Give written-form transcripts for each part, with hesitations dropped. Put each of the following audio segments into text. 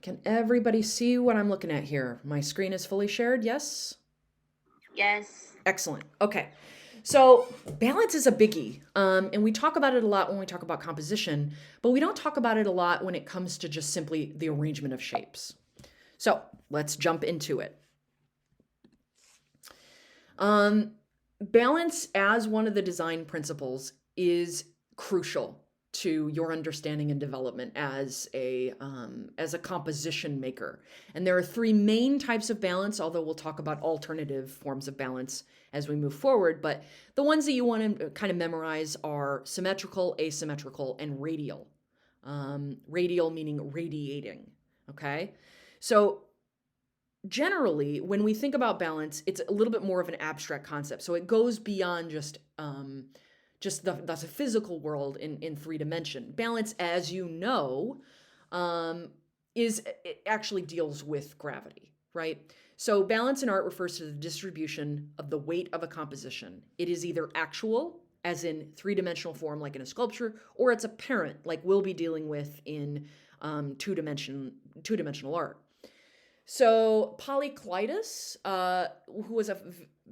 Can everybody see what I'm looking at here? My screen is fully shared, yes? Yes. Excellent. Okay. So, balance is a biggie. And we talk about it a lot when we talk about composition, but we don't talk about it a lot when it comes to just simply the arrangement of shapes. So, let's jump into it. Um, Balance, as one of the design principles, is crucial to your understanding and development as a composition maker. And there are three main types of balance, although we'll talk about alternative forms of balance as we move forward. But the ones that you want to kind of memorize are symmetrical, asymmetrical, and radial. Radial meaning radiating. Okay, so generally, when we think about balance, it's a little bit more of an abstract concept. So it goes beyond just the physical world in three dimension. Balance, as you know, um, is it actually deals with gravity, right? So balance in art refers to the distribution of the weight of a composition. It is either actual, as in three-dimensional form, like in a sculpture, or it's apparent, like we'll be dealing with in two-dimensional art. So Polyclitus, who was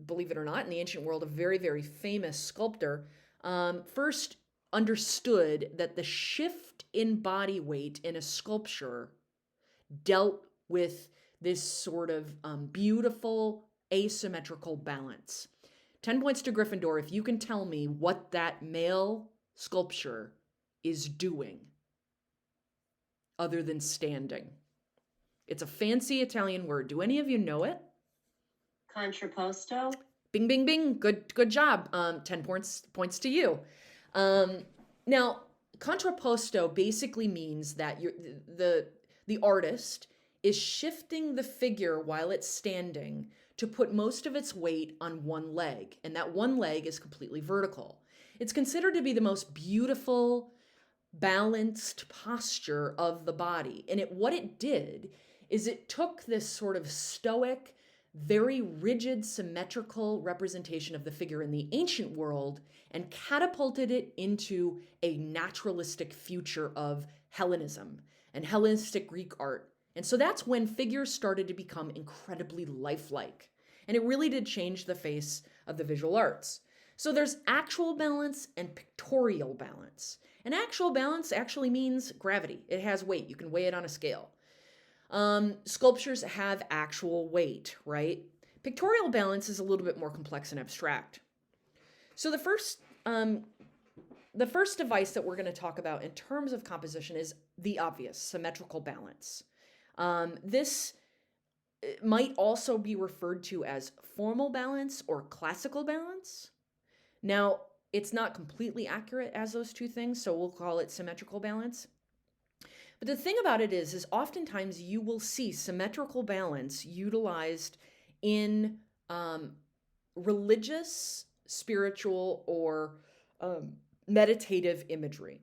believe it or not, in the ancient world, a very, very famous sculptor, first understood that the shift in body weight in a sculpture dealt with this sort of beautiful asymmetrical balance. 10 points to Gryffindor if you can tell me what that male sculpture is doing other than standing. It's a fancy Italian word. Do any of you know it? Contrapposto. Bing, bing, bing. Good job. 10 points to you. Um, Now, contrapposto basically means that the artist is shifting the figure while it's standing to put most of its weight on one leg, and that one leg is completely vertical. It's considered to be the most beautiful, balanced posture of the body. And what it did is it took this sort of stoic, very rigid, symmetrical representation of the figure in the ancient world and catapulted it into a naturalistic future of Hellenism and Hellenistic Greek art. And so that's when figures started to become incredibly lifelike. And it really did change the face of the visual arts. So there's actual balance and pictorial balance. And actual balance actually means gravity. It has weight. You can weigh it on a scale. Sculptures have actual weight, right? Pictorial balance is a little bit more complex and abstract. So the first device that we're going to talk about in terms of composition is the obvious symmetrical balance. This might also be referred to as formal balance or classical balance. Now, it's not completely accurate as those two things, so we'll call it symmetrical balance. But the thing about it is oftentimes you will see symmetrical balance utilized in religious, spiritual, or meditative imagery.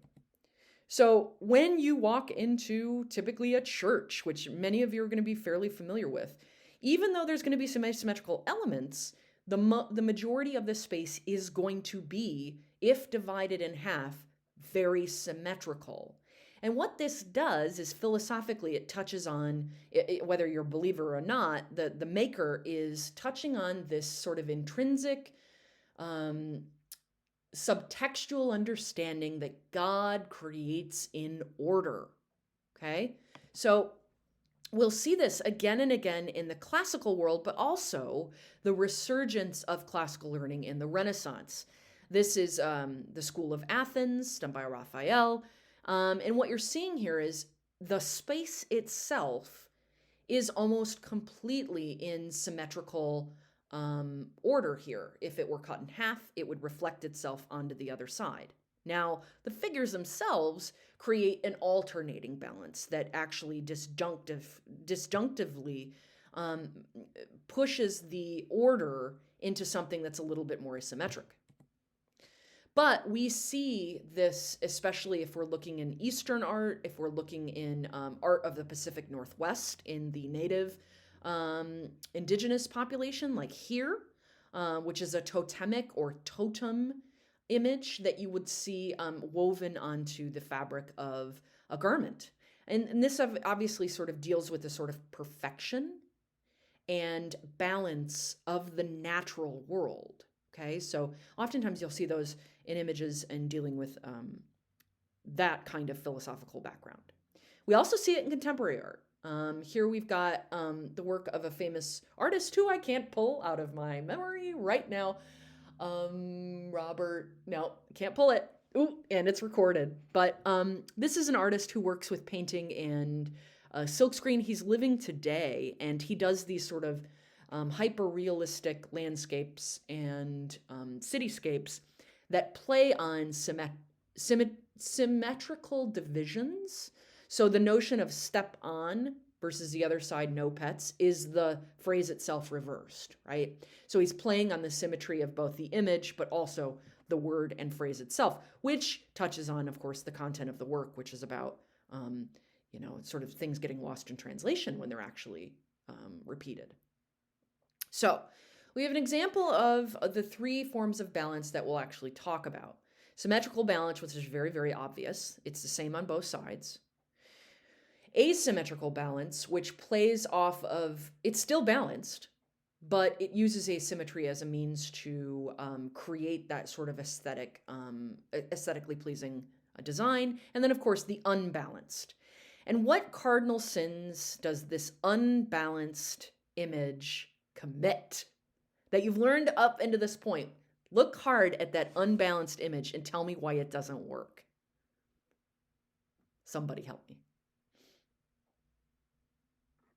So when you walk into typically a church, which many of you are going to be fairly familiar with, even though there's going to be some asymmetrical elements, the majority of the space is going to be, if divided in half, very symmetrical. And what this does is philosophically, it touches on whether you're a believer or not, the maker is touching on this sort of intrinsic um, subtextual understanding that God creates in order. Okay? So we'll see this again and again in the classical world, but also the resurgence of classical learning in the Renaissance. This is the School of Athens, done by Raphael. And what you're seeing here is the space itself is almost completely in symmetrical order here. If it were cut in half, it would reflect itself onto the other side. Now, the figures themselves create an alternating balance that actually disjunctively um, pushes the order into something that's a little bit more asymmetric. But we see this, especially if we're looking in Eastern art, if we're looking in art of the Pacific Northwest, in the native indigenous population, like here, which is a totemic or totem image that you would see woven onto the fabric of a garment. And this obviously sort of deals with the sort of perfection and balance of the natural world. Okay, so oftentimes you'll see those in images and dealing with that kind of philosophical background. We also see it in contemporary art. Here we've got the work of a famous artist who I can't pull out of my memory right now. Robert, no, can't pull it. Ooh, and it's recorded. But this is an artist who works with painting and silkscreen. He's living today, and he does these sort of hyper-realistic landscapes and cityscapes that play on symmetrical divisions. So the notion of step on versus the other side, no pets, is the phrase itself reversed, right? So he's playing on the symmetry of both the image, but also the word and phrase itself, which touches on, of course, the content of the work, which is about, sort of things getting lost in translation when they're actually repeated. So we have an example of the three forms of balance that we'll actually talk about. Symmetrical balance, which is very, very obvious. It's the same on both sides. Asymmetrical balance, which plays off of, it's still balanced, but it uses asymmetry as a means to create that sort of aesthetically pleasing design. And then, of course, the unbalanced. And what cardinal sins does this unbalanced image commit that you've learned up into this point? Look hard at that unbalanced image and tell me why it doesn't work. Somebody help me.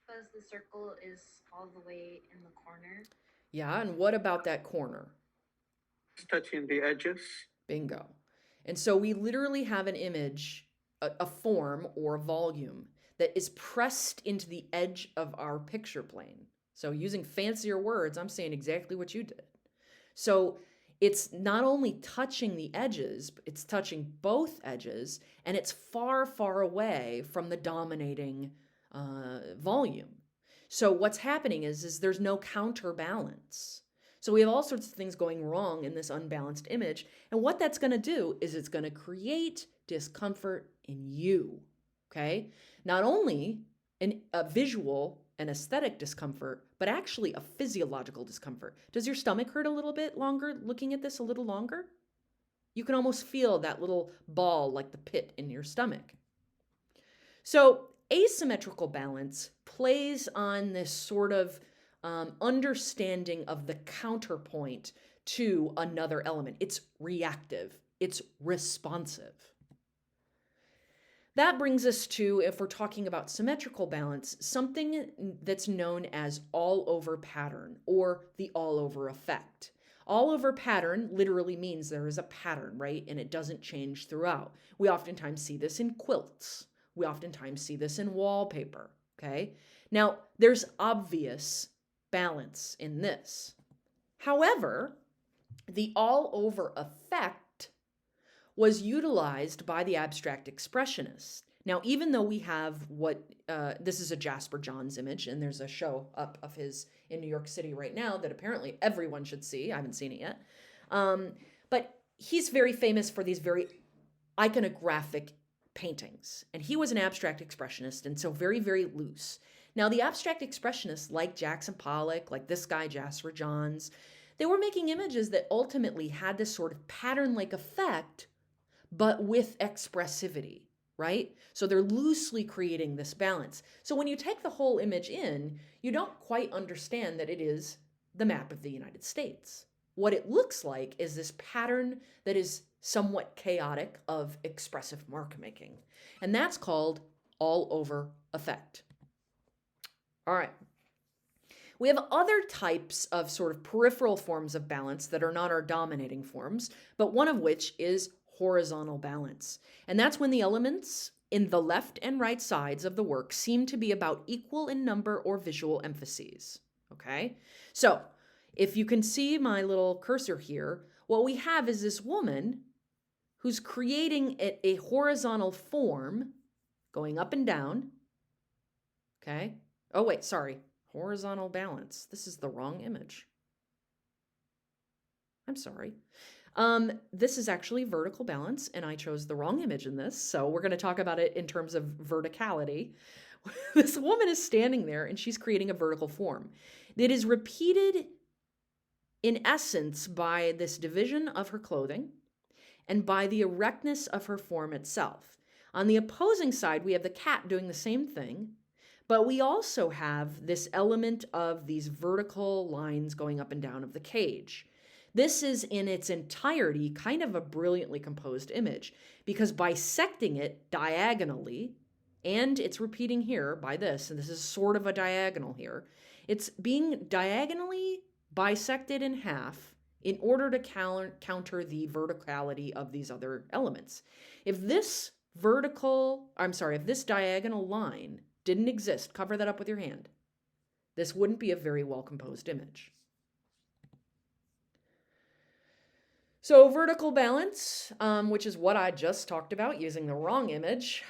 Because the circle is all the way in the corner. Yeah, and what about that corner? It's touching the edges. Bingo. And so we literally have an image, a form or a volume that is pressed into the edge of our picture plane. So using fancier words, I'm saying exactly what you did. So it's not only touching the edges, but it's touching both edges, and it's far, far away from the dominating volume. So what's happening is there's no counterbalance. So we have all sorts of things going wrong in this unbalanced image. And what that's going to do is it's going to create discomfort in you, okay? Not only a visual and aesthetic discomfort, but actually a physiological discomfort. Does your stomach hurt a little bit longer looking at this a little longer? You can almost feel that little ball like the pit in your stomach. So asymmetrical balance plays on this sort of understanding of the counterpoint to another element. It's reactive, it's responsive. That brings us to, if we're talking about symmetrical balance, something that's known as all-over pattern or the all-over effect. All-over pattern literally means there is a pattern, right? And it doesn't change throughout. We oftentimes see this in quilts. We oftentimes see this in wallpaper, okay? Now, there's obvious balance in this. However, the all-over effect was utilized by the abstract expressionists. Now, even though we have this is a Jasper Johns image, and there's a show up of his in New York City right now that apparently everyone should see. I haven't seen it yet. But he's very famous for these very iconographic paintings. And he was an abstract expressionist, and so very, very loose. Now, the abstract expressionists, like Jackson Pollock, like this guy, Jasper Johns, they were making images that ultimately had this sort of pattern-like effect, but with expressivity, right? So they're loosely creating this balance. So when you take the whole image in, you don't quite understand that it is the map of the United States. What it looks like is this pattern that is somewhat chaotic of expressive mark making. And that's called all-over effect. All right. We have other types of sort of peripheral forms of balance that are not our dominating forms, but one of which is horizontal balance. And that's when the elements in the left and right sides of the work seem to be about equal in number or visual emphases. Okay? So, if you can see my little cursor here, what we have is this woman who's creating a horizontal form going up and down. Okay? Oh, wait, sorry. Horizontal balance. This is the wrong image. I'm sorry. This is actually vertical balance, and I chose the wrong image in this, so we're going to talk about it in terms of verticality. This woman is standing there, and she's creating a vertical form. It is repeated, in essence, by this division of her clothing and by the erectness of her form itself. On the opposing side, we have the cat doing the same thing, but we also have this element of these vertical lines going up and down of the cage. This is in its entirety kind of a brilliantly composed image because bisecting it diagonally, and it's repeating here by this, and this is sort of a diagonal here, it's being diagonally bisected in half in order to counter the verticality of these other elements. If this diagonal line didn't exist, cover that up with your hand, this wouldn't be a very well composed image. So vertical balance, which is what I just talked about using the wrong image,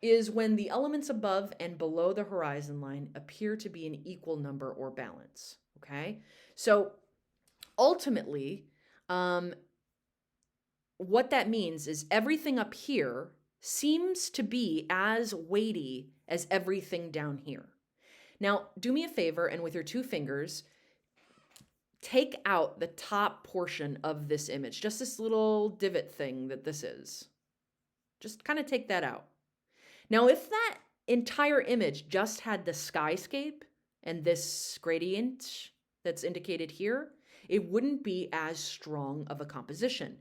is when the elements above and below the horizon line appear to be an equal number or balance, okay? So ultimately, what that means is everything up here seems to be as weighty as everything down here. Now, do me a favor, and with your two fingers, take out the top portion of this image, just this little divot thing that this is. Just kind of take that out. Now, if that entire image just had the skyscape and this gradient that's indicated here, it wouldn't be as strong of a composition.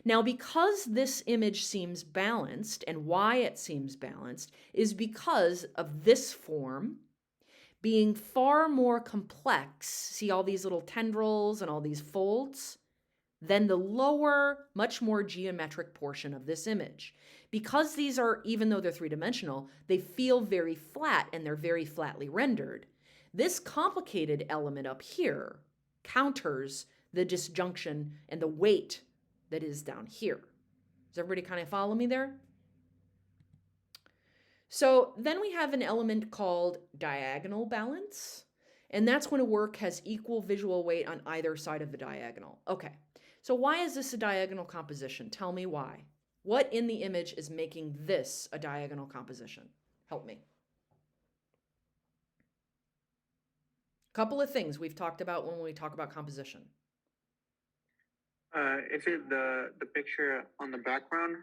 Now, because this image seems balanced, and why it seems balanced is because of this form being far more complex, see all these little tendrils and all these folds, than the lower, much more geometric portion of this image. Because these are, even though they're three-dimensional, they feel very flat and they're very flatly rendered. This complicated element up here counters the disjunction and the weight that is down here. Does everybody kind of follow me there? So then we have an element called diagonal balance, and that's when a work has equal visual weight on either side of the diagonal. Okay, so why is this a diagonal composition? Tell me why. What in the image is making this a diagonal composition? Help me. Couple of things we've talked about when we talk about composition. Is it the picture on the background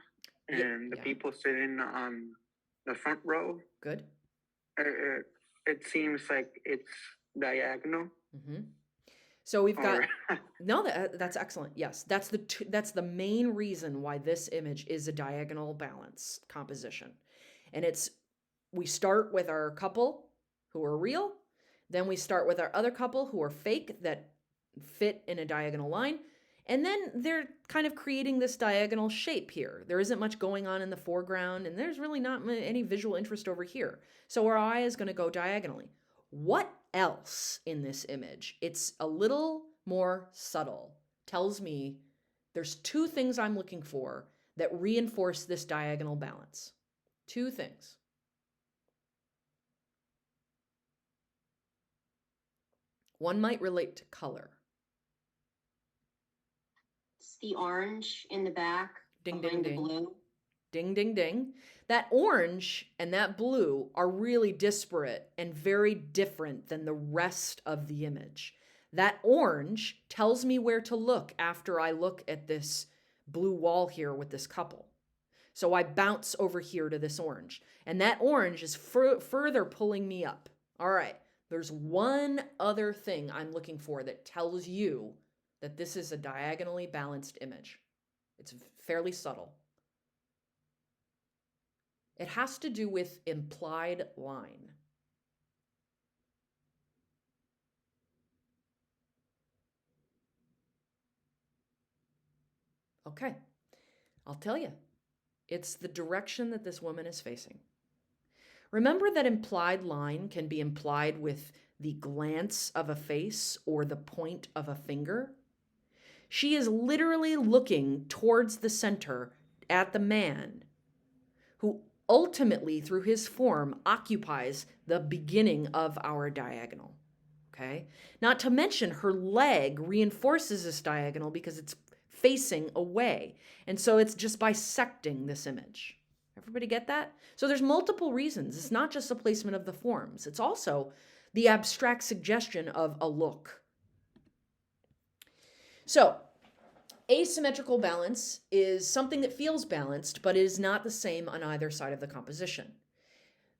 and the Yeah. people sitting on the front row? Good. It seems like it's diagonal. Mm-hmm. So we've got Or no. That's excellent. Yes, that's the main reason why this image is a diagonal balance composition, and we start with our couple who are real, then we start with our other couple who are fake that fit in a diagonal line, and then they're kind of creating this diagonal shape here. There isn't much going on in the foreground, and there's really not any visual interest over here. So our eye is going to go diagonally. What else in this image? It's a little more subtle. Tells me there's two things I'm looking for that reinforce this diagonal balance. Two things. One might relate to color. It's the orange in the back. Ding, behind ding, the ding. blue. Ding, ding, ding. That orange and that blue are really disparate and very different than the rest of the image. That orange tells me where to look after I look at this blue wall here with this couple. So I bounce over here to this orange. And that orange is further pulling me up. All right, there's one other thing I'm looking for that tells you that this is a diagonally balanced image. It's fairly subtle. It has to do with implied line. Okay, I'll tell you. It's the direction that this woman is facing. Remember that implied line can be implied with the glance of a face or the point of a finger? She is literally looking towards the center at the man who ultimately, through his form, occupies the beginning of our diagonal. Okay? Not to mention her leg reinforces this diagonal because it's facing away. And so it's just bisecting this image. Everybody get that? So there's multiple reasons. It's not just the placement of the forms. It's also the abstract suggestion of a look. So asymmetrical balance is something that feels balanced, but is not the same on either side of the composition.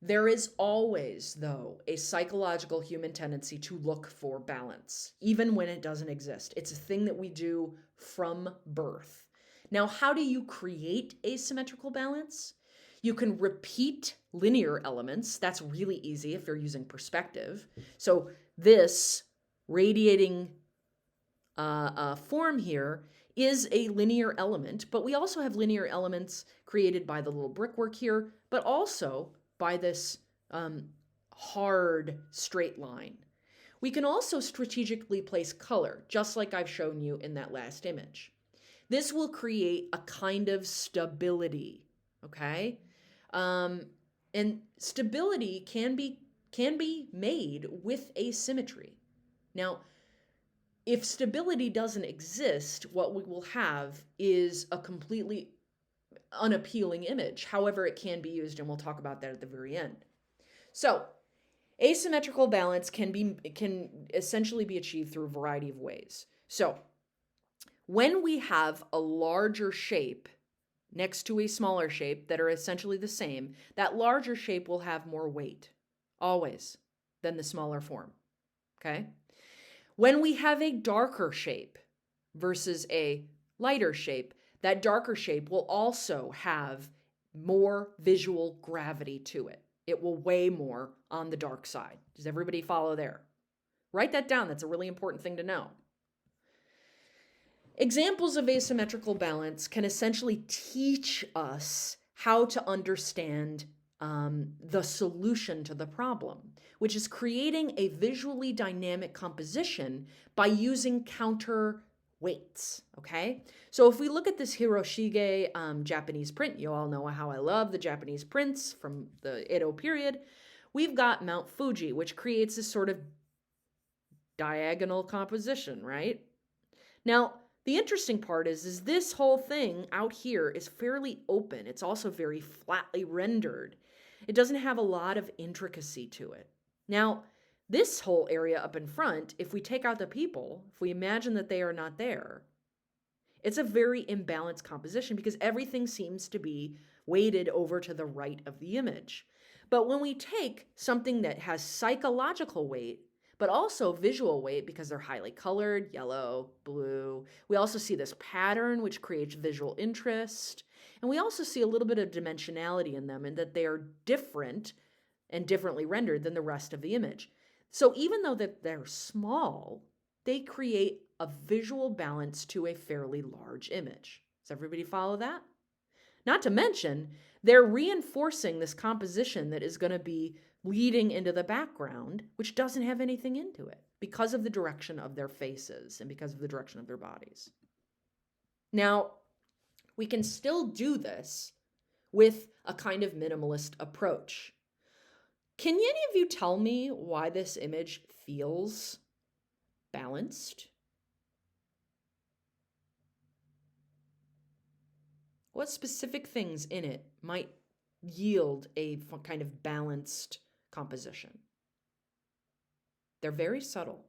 There is always, though, a psychological human tendency to look for balance, even when it doesn't exist. It's a thing that we do from birth. Now, how do you create asymmetrical balance? You can repeat linear elements. That's really easy if you're using perspective. So this radiating form here is a linear element, but we also have linear elements created by the little brickwork here, but also by this hard straight line. We can also strategically place color, just like I've shown you in that last image. This will create a kind of stability, okay? And stability can be made with asymmetry. Now, if stability doesn't exist, what we will have is a completely unappealing image. However, it can be used, and we'll talk about that at the very end. So, asymmetrical balance can essentially be achieved through a variety of ways. So, when we have a larger shape next to a smaller shape that are essentially the same, that larger shape will have more weight, always, than the smaller form, okay? When we have a darker shape versus a lighter shape, that darker shape will also have more visual gravity to it. It will weigh more on the dark side. Does everybody follow there? Write that down. That's a really important thing to know. Examples of asymmetrical balance can essentially teach us how to understand the solution to the problem, which is creating a visually dynamic composition by using counter weights, okay? So if we look at this Hiroshige Japanese print, you all know how I love the Japanese prints from the Edo period. We've got Mount Fuji, which creates this sort of diagonal composition, right? Now, the interesting part is this whole thing out here is fairly open. It's also very flatly rendered. It doesn't have a lot of intricacy to it. Now, this whole area up in front, if we take out the people, if we imagine that they are not there, it's a very imbalanced composition because everything seems to be weighted over to the right of the image. But when we take something that has psychological weight, but also visual weight because they're highly colored, yellow, blue, we also see this pattern which creates visual interest. And we also see a little bit of dimensionality in them in that they are different and differently rendered than the rest of the image. So even though that they're small, they create a visual balance to a fairly large image. Does everybody follow that? Not to mention, they're reinforcing this composition that is going to be leading into the background, which doesn't have anything into it because of the direction of their faces and because of the direction of their bodies. Now, we can still do this with a kind of minimalist approach. Can any of you tell me why this image feels balanced? What specific things in it might yield a kind of balanced composition? They're very subtle.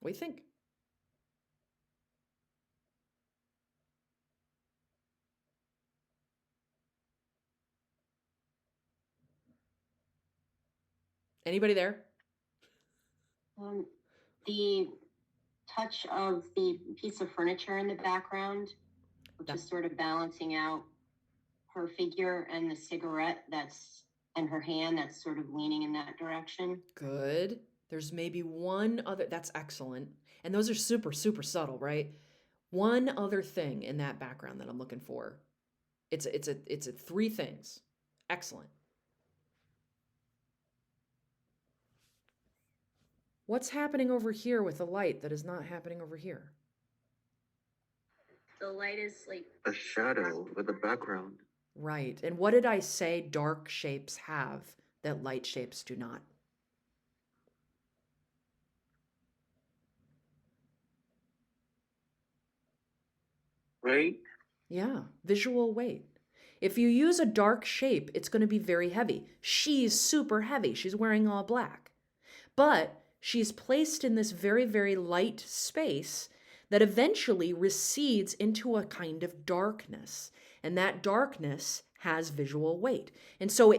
What do you think? Anybody there? The touch of the piece of furniture in the background, which is sort of balancing out her figure, and the cigarette and her hand that's sort of leaning in that direction. Good. There's maybe one other, that's excellent. And those are super, super subtle, right? One other thing in that background that I'm looking for. It's a three things. Excellent. What's happening over here with the light that is not happening over here? The light is like A shadow with a background. Right. And what did I say dark shapes have that light shapes do not? Right? Yeah, visual weight. If you use a dark shape, it's going to be very heavy. She's super heavy. She's wearing all black. But she's placed in this very, very light space that eventually recedes into a kind of darkness. And that darkness has visual weight. And so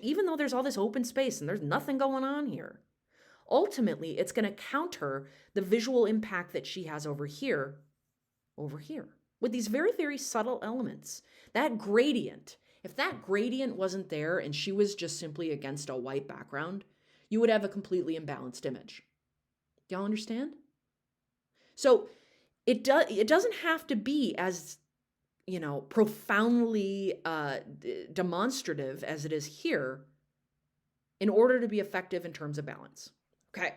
even though there's all this open space and there's nothing going on here, ultimately it's going to counter the visual impact that she has over here, with these very, very subtle elements. That gradient, if that gradient wasn't there and she was just simply against a white background, you would have a completely imbalanced image. Do y'all understand? So it doesn't have to be as, profoundly demonstrative as it is here in order to be effective in terms of balance. Okay,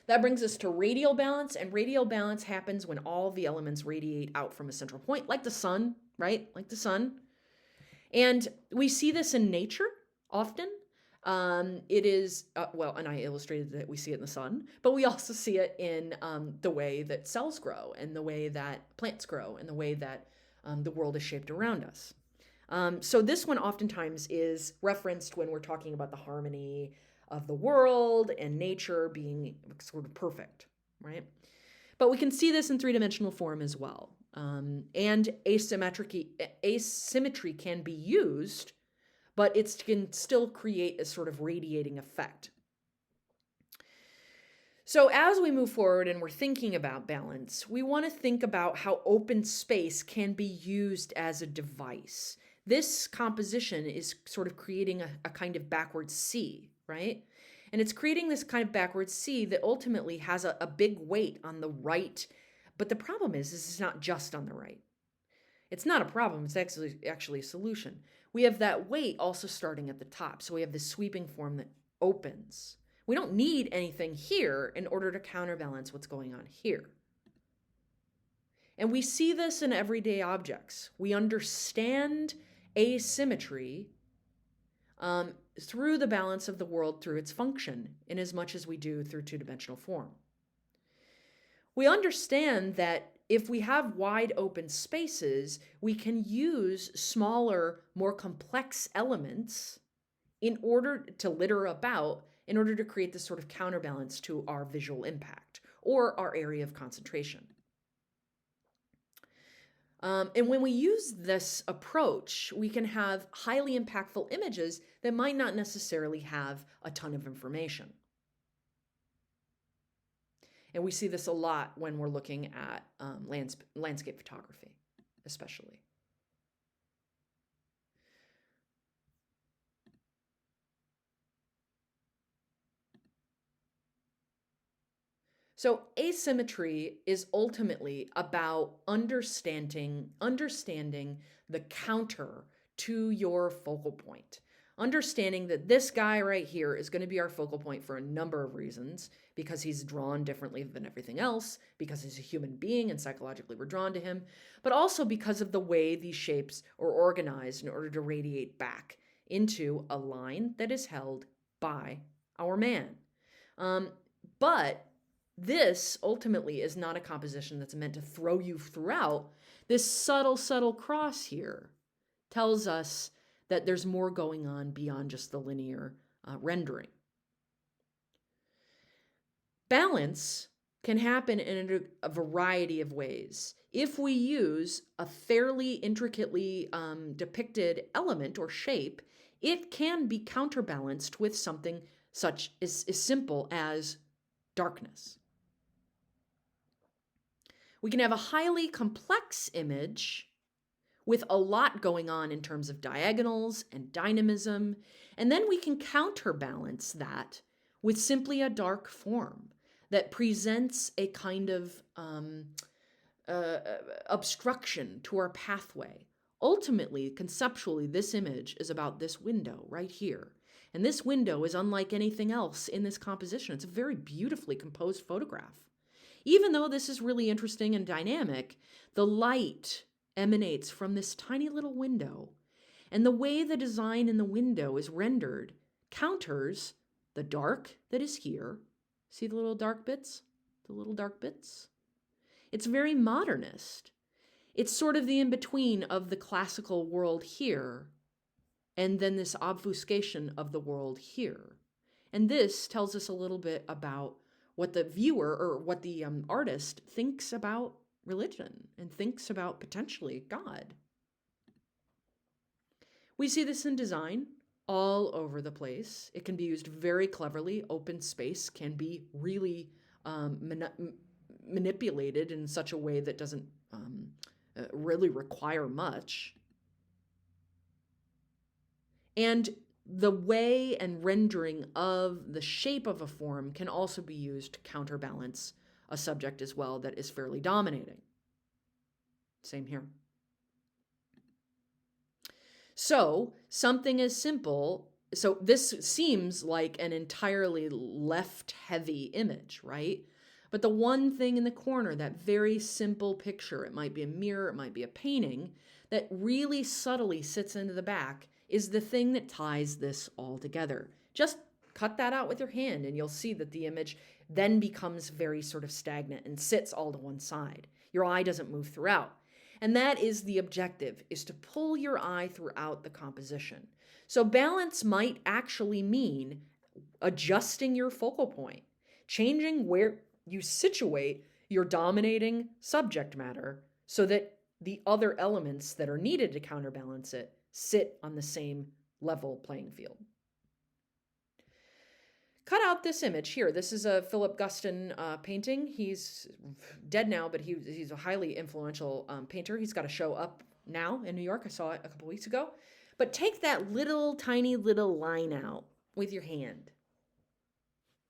that brings us to radial balance, and radial balance happens when all the elements radiate out from a central point, like the sun, right? Like the sun. And we see this in nature often. It is, and I illustrated that we see it in the sun, but we also see it in the way that cells grow and the way that plants grow and the way that the world is shaped around us. So this one oftentimes is referenced when we're talking about the harmony of the world and nature being sort of perfect, right? But we can see this in three-dimensional form as well. And asymmetry can be used, but it can still create a sort of radiating effect. So as we move forward and we're thinking about balance, we want to think about how open space can be used as a device. This composition is sort of creating a kind of backward C, right? And it's creating this kind of backward C that ultimately has a big weight on the right. But the problem is it's not just on the right. It's not a problem, it's actually a solution. We have that weight also starting at the top. So we have this sweeping form that opens. We don't need anything here in order to counterbalance what's going on here. And we see this in everyday objects. We understand asymmetry through the balance of the world through its function, in as much as we do through two-dimensional form. We understand that if we have wide open spaces, we can use smaller, more complex elements in order to litter about, in order to create this sort of counterbalance to our visual impact or our area of concentration. And when we use this approach, we can have highly impactful images that might not necessarily have a ton of information. And we see this a lot when we're looking at landscape photography, especially. So asymmetry is ultimately about understanding the counter to your focal point. Understanding that this guy right here is going to be our focal point for a number of reasons, because he's drawn differently than everything else, because he's a human being and psychologically we're drawn to him, but also because of the way these shapes are organized in order to radiate back into a line that is held by our man. But this ultimately is not a composition that's meant to throw you throughout. This subtle cross here tells us that there's more going on beyond just the linear rendering. Balance can happen in a variety of ways. If we use a fairly intricately depicted element or shape, it can be counterbalanced with something such as simple as darkness. We can have a highly complex image with a lot going on in terms of diagonals and dynamism, and then we can counterbalance that with simply a dark form that presents a kind of obstruction to our pathway. Ultimately, conceptually, this image is about this window right here. And this window is unlike anything else in this composition. It's a very beautifully composed photograph. Even though this is really interesting and dynamic, the light emanates from this tiny little window. And the way the design in the window is rendered counters the dark that is here. See the little dark bits? The little dark bits? It's very modernist. It's sort of the in-between of the classical world here and then this obfuscation of the world here. And this tells us a little bit about what the viewer or what the artist thinks about religion and thinks about potentially God. We see this in design all over the place. It can be used very cleverly. Open space can be really manipulated in such a way that doesn't really require much. And the way and rendering of the shape of a form can also be used to counterbalance a subject as well that is fairly dominating. Same here. So something as simple, so this seems like an entirely left-heavy image, right? But the one thing in the corner, that very simple picture, it might be a mirror, it might be a painting, that really subtly sits into the back is the thing that ties this all together. Just cut that out with your hand and you'll see that the image then becomes very sort of stagnant and sits all to one side. Your eye doesn't move throughout. And that is the objective, is to pull your eye throughout the composition. So balance might actually mean adjusting your focal point, changing where you situate your dominating subject matter so that the other elements that are needed to counterbalance it sit on the same level playing field. Cut out this image here. This is a Philip Guston painting. He's dead now, but he's a highly influential painter. He's got a show up now in New York. I saw it a couple weeks ago. But take that little tiny little line out with your hand.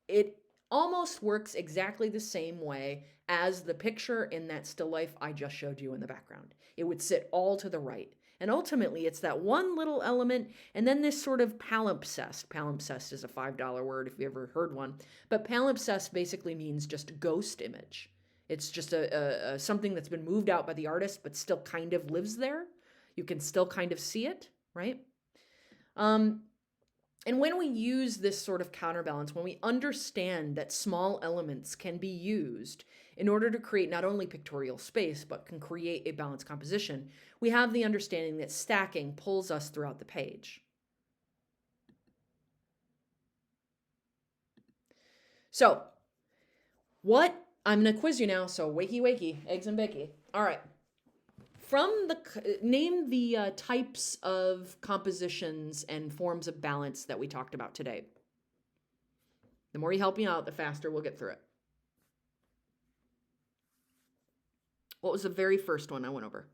It almost works exactly the same way as the picture in that still life I just showed you in the background. It would sit all to the right. And ultimately, it's that one little element, and then this sort of palimpsest. Palimpsest is a $5 word if you ever heard one. But palimpsest basically means just ghost image. It's just a something that's been moved out by the artist, but still kind of lives there. You can still kind of see it, right? And when we use this sort of counterbalance, when we understand that small elements can be used in order to create not only pictorial space, but can create a balanced composition, we have the understanding that stacking pulls us throughout the page. So, I'm going to quiz you now, so wakey, wakey, eggs and bacon. All right. Name the types of compositions and forms of balance that we talked about today. The more you help me out, the faster we'll get through it. What was the very first one I went over?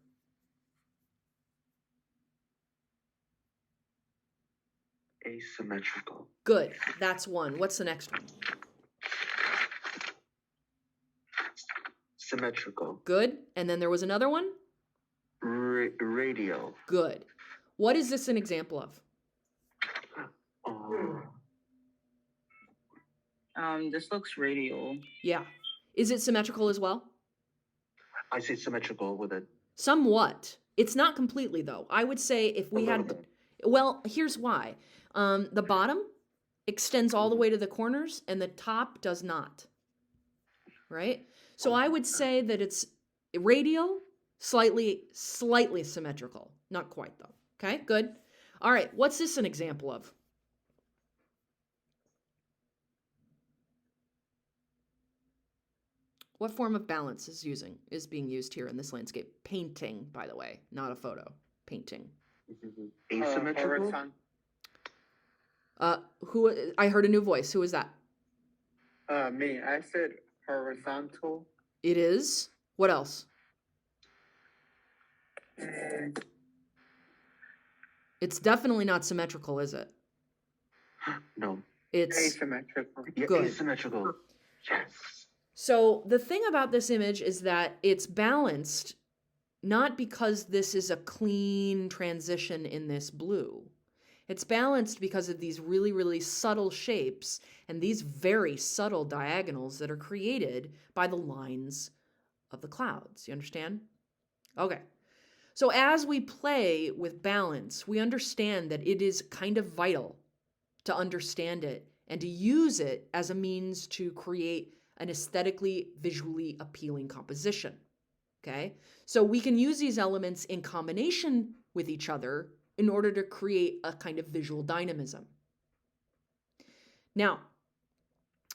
Asymmetrical. Good. That's one. What's the next one? Symmetrical. Good. And then there was another one? Radial. Good. What is this an example of? This looks radial. Yeah. Is it symmetrical as well? I say symmetrical with it. Somewhat. It's not completely, though. I would say if we had... Well, here's why. The bottom extends all the way to the corners, and the top does not. Right? So I would say that it's radial, slightly symmetrical. Not quite, though. Okay, good. All right, what's this an example of? What form of balance is being used here in this landscape? Painting, by the way, not a photo. Painting. Asymmetrical. I heard a new voice. Who is that? Me. I said horizontal. It is. What else? It's definitely not symmetrical, is it? No. It's Asymmetrical. Yeah, Good. asymmetrical. Yes. So the thing about this image is that it's balanced not because this is a clean transition in this blue. It's balanced because of these really, really subtle shapes and these very subtle diagonals that are created by the lines of the clouds. You understand? Okay. So as we play with balance, we understand that it is kind of vital to understand it and to use it as a means to create an aesthetically, visually appealing composition. Okay? So we can use these elements in combination with each other in order to create a kind of visual dynamism. Now,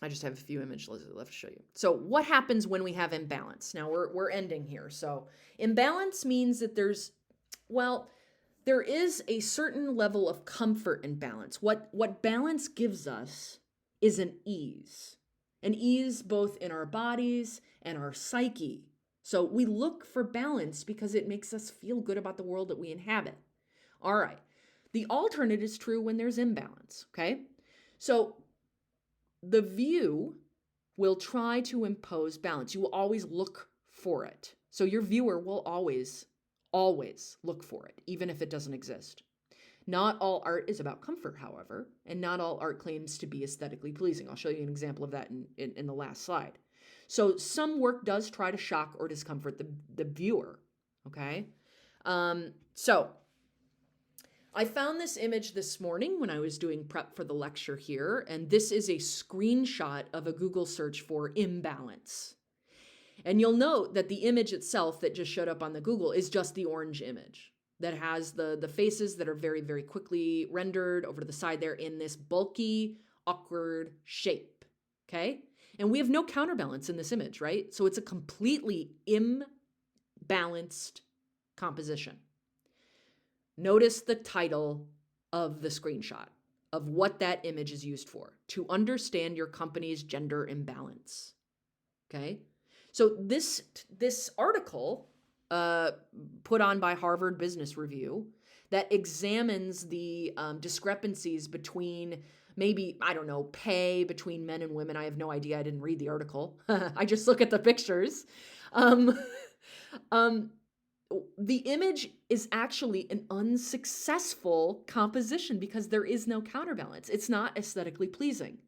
I just have a few images left to show you. So what happens when we have imbalance? Now we're ending here. So imbalance means that there is a certain level of comfort in balance. What balance gives us is an ease both in our bodies and our psyche. So we look for balance because it makes us feel good about the world that we inhabit. All right. The alternate is true when there's imbalance, okay? So the view will try to impose balance. You will always look for it. So your viewer will always look for it, even if it doesn't exist. Not all art is about comfort, however, and not all art claims to be aesthetically pleasing. I'll show you an example of that in the last slide. So some work does try to shock or discomfort the viewer, okay? So I found this image this morning when I was doing prep for the lecture here, and this is a screenshot of a Google search for imbalance. And you'll note that the image itself that just showed up on the Google is just the orange image that has the faces that are very, very quickly rendered over to the side there in this bulky, awkward shape, okay? And we have no counterbalance in this image, right? So it's a completely imbalanced composition. Notice the title of the screenshot of what that image is used for: to understand your company's gender imbalance. Okay? So this article put on by Harvard Business Review that examines the discrepancies between maybe, I don't know, pay between men and women. I have no idea. I didn't read the article. I just look at the pictures. The image is actually an unsuccessful composition because there is no counterbalance. It's not aesthetically pleasing.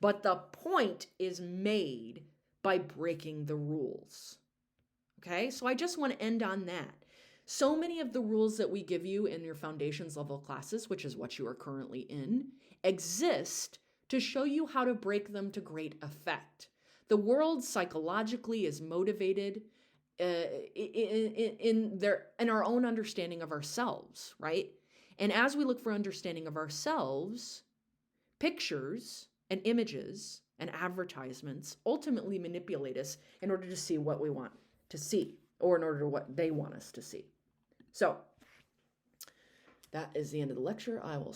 But the point is made by breaking the rules. Okay, so I just want to end on that. So many of the rules that we give you in your foundations level classes, which is what you are currently in, exist to show you how to break them to great effect. The world psychologically is motivated in our own understanding of ourselves, right? And as we look for understanding of ourselves, pictures and images and advertisements ultimately manipulate us in order to see what we want to see, or in order to what they want us to see. So that is the end of the lecture. I will